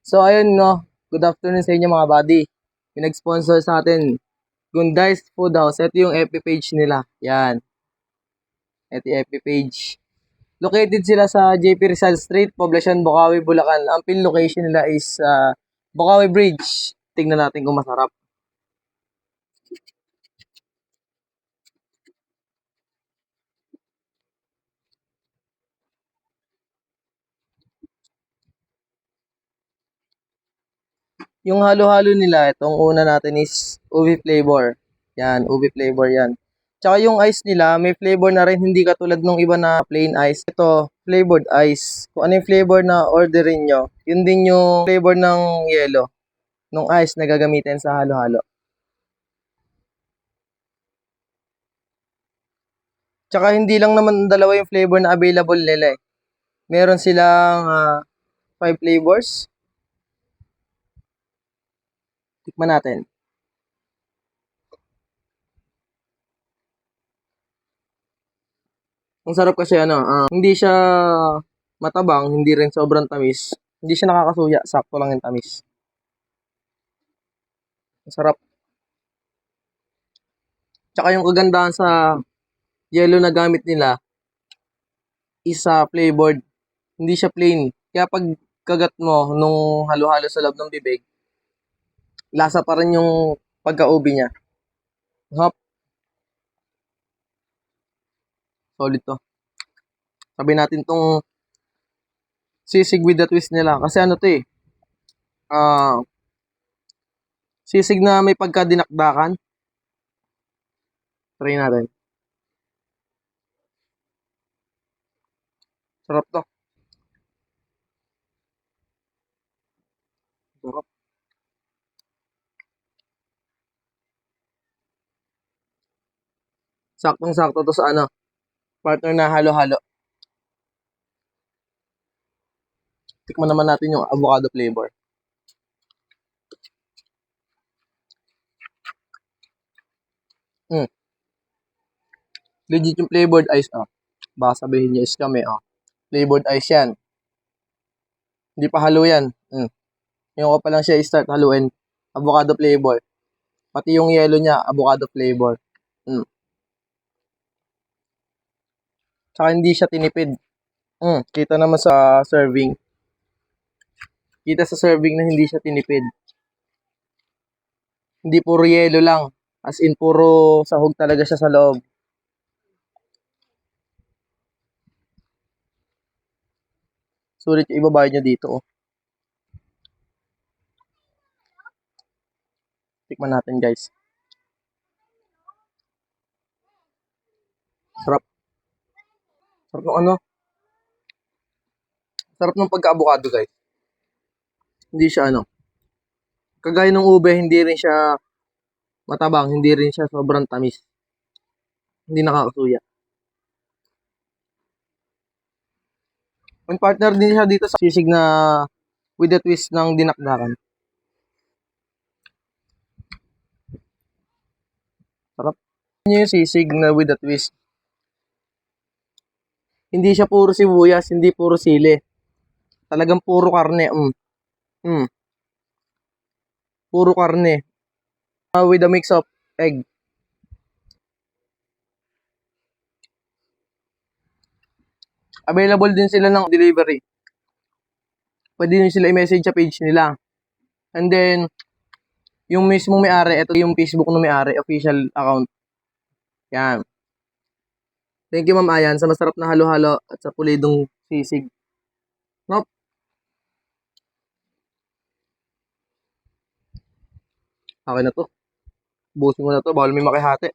So ayun no, good afternoon sa inyo mga buddy. Pinag-sponsor sa atin, Gunday's Food House. Ito yung FB page nila. Yan, ito yung FB page. Located sila sa JP Rizal Street, Poblacion, Bocaue, Bulacan. Ang pin location nila is Bocaue Bridge. Tingnan natin kung masarap. Yung halo-halo nila, itong una natin is ubi flavor. Yan, ubi flavor yan. Tsaka yung ice nila, may flavor na rin, hindi katulad nung iba na plain ice. Ito, flavored ice. Kung ano yung flavor na orderin nyo, yun din yung flavor ng yelo, nung ice na gagamitin sa halo-halo. Tsaka hindi lang naman dalawa yung flavor na available nila eh. Meron silang 5 flavors. Tikman natin. Ang sarap kasi hindi siya matabang, hindi rin sobrang tamis. Hindi siya nakakasuya, sakto lang yung tamis. Ang sarap. Tsaka yung kagandahan sa yellow na gamit nila is flavored. Hindi siya plain. Kaya pag kagat mo nung halo-halo sa loob ng bibig, lasa pa rin yung pagka-ubi niya. Hop, solid to. Sabi natin tong sisig with the twist nila. Kasi ano to eh, sisig na may pagka-dinakdakan. Try natin. Sarap to. Sarap. Saktong-sakto to sa partner na halo-halo. Tikman naman natin yung avocado flavor. Legit yung flavored ice, Baka sabihin niya is kami, Flavored ice yan. Hindi pa halo yan. Yung ko pa lang siya i-start haluin. Avocado flavor. Pati yung yellow niya, avocado flavor. Tsaka hindi siya tinipid. Kita naman sa serving. Kita sa serving na hindi siya tinipid. Hindi puro yellow lang. As in, puro sahog talaga siya sa loob. Sulit yung ibabayad nyo dito, Tikman natin, guys. Sarap. Sarap ng Sarap ng pagka-avocado, guys. Hindi siya kagaya ng ube, hindi rin siya matabang, hindi rin siya sobrang tamis. Hindi nakakasuya. Ang partner din siya dito sa sisig na with the twist ng dinakdakan. Sarap. Yun yung sisig na with the twist. Hindi siya puro sibuyas, hindi puro sili. Talagang puro karne. Puro karne. With a mix of egg. Available din sila ng delivery. Pwede nyo sila i-message sa page nila. And then, yung mismong may-ari, ito yung Facebook ng may-ari, official account. Yan. Thank you, Ma'am Ayan, sa masarap na halo-halo at sa pulidong sisig. Nope. Okay na to. Busin mo na to. Bawal may makihati.